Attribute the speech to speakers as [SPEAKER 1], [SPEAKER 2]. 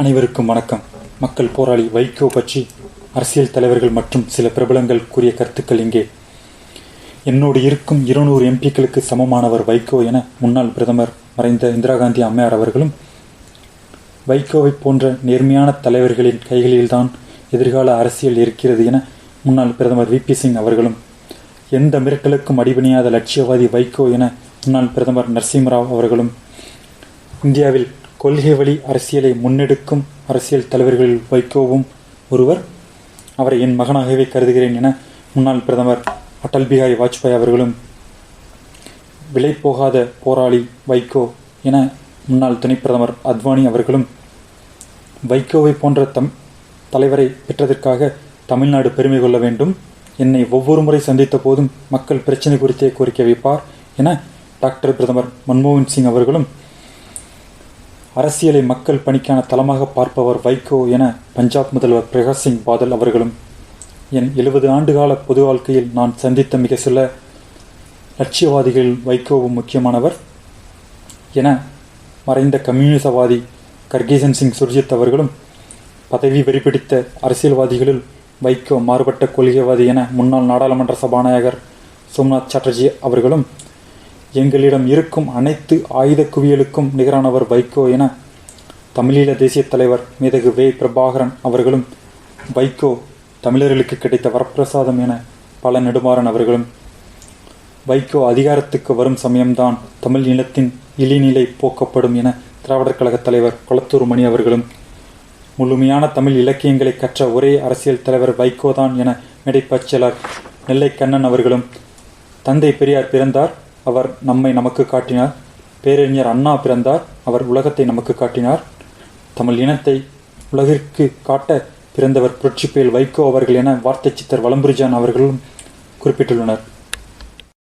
[SPEAKER 1] அனைவருக்கும் வணக்கம். மக்கள் போராளி வைகோ பற்றி அரசியல் தலைவர்கள் மற்றும் சில பிரபலங்கள் கூறிய கருத்துக்கள் இங்கே. என்னோடு இருக்கும் 200 எம்பிக்களுக்கு சமமானவர் வைகோ என முன்னாள் பிரதமர் மறைந்த இந்திரா காந்தி அம்மையார் அவர்களும், வைகோவை போன்ற நேர்மையான தலைவர்களின் கைகளில்தான் எதிர்கால அரசியல் இருக்கிறது என முன்னாள் பிரதமர் VP சிங் அவர்களும், எந்த மிரட்டலுக்கும் அடிபணியாத லட்சியவாதி வைகோ என முன்னாள் பிரதமர் நரசிம்மராவ் அவர்களும், இந்தியாவில் கொள்கை வழி அரசியலை முன்னெடுக்கும் அரசியல் தலைவர்களில் வைகோவும் ஒருவர், அவரை என் மகனாகவே கருதுகிறேன் என முன்னாள் பிரதமர் அடல் பிஹாரி வாஜ்பாய் அவர்களும், விலை போகாத போராளி வைகோ என முன்னாள் துணை பிரதமர் அத்வானி அவர்களும், வைகோவை போன்ற தலைவரை பெற்றதற்காக தமிழ்நாடு பெருமை கொள்ள வேண்டும், என்னை ஒவ்வொரு முறை சந்தித்த போதும் மக்கள் பிரச்சனை குறித்தே கோரிக்கை வைப்பார் என டாக்டர் பிரதமர் மன்மோகன் சிங் அவர்களும், அரசியலை மக்கள் பணிக்கான தளமாக பார்ப்பவர் வைகோ என பஞ்சாப் முதல்வர் பிரகாஷ் சிங் பாதல் அவர்களும், என் 70 ஆண்டுகால பொது வாழ்க்கையில் நான் சந்தித்த மிக சில லட்சியவாதிகளில் வைகோவும் முக்கியமானவர் என மறைந்த கம்யூனிசவாதி கர்கேசன் சிங் சுர்ஜித் அவர்களும், பதவி வெறிபிடித்த அரசியல்வாதிகளில் வைகோ மாறுபட்ட கொள்கைவாதி என முன்னாள் நாடாளுமன்ற சபாநாயகர் சோம்நாத் சாட்டர்ஜி அவர்களும், எங்களிடம் இருக்கும் அனைத்து ஆயுத குவியலுக்கும் நிகரானவர் வைகோ என தமிழீழ தேசிய தலைவர் மேதகு வே பிரபாகரன் அவர்களும், வைகோ தமிழர்களுக்கு கிடைத்த வரப்பிரசாதம் என பல நெடுமாறன் அவர்களும், வைகோ அதிகாரத்துக்கு வரும் சமயம்தான் தமிழ் நிலத்தின் இழிநிலை போக்கப்படும் என திராவிடர் கழக தலைவர் கொளத்தூர் மணி அவர்களும், முழுமையான தமிழ் இலக்கியங்களை கற்ற ஒரே அரசியல் தலைவர் வைகோதான் என மேடைப்பச்சலர் நெல்லை கண்ணன் அவர்களும், தந்தை பெரியார் பிறந்தார், அவர் நம்மை நமக்கு காட்டினார், பேரறிஞர் அண்ணா பிறந்தார், அவர் உலகத்தை நமக்கு காட்டினார், தமிழ் இனத்தை உலகிற்கு காட்ட பிறந்தவர் புரட்சிப்புயல் வைகோ அவர்கள் என வார்த்தை சித்தர் வலம்புரிஜான் அவர்களும் குறிப்பிட்டுள்ளனர்.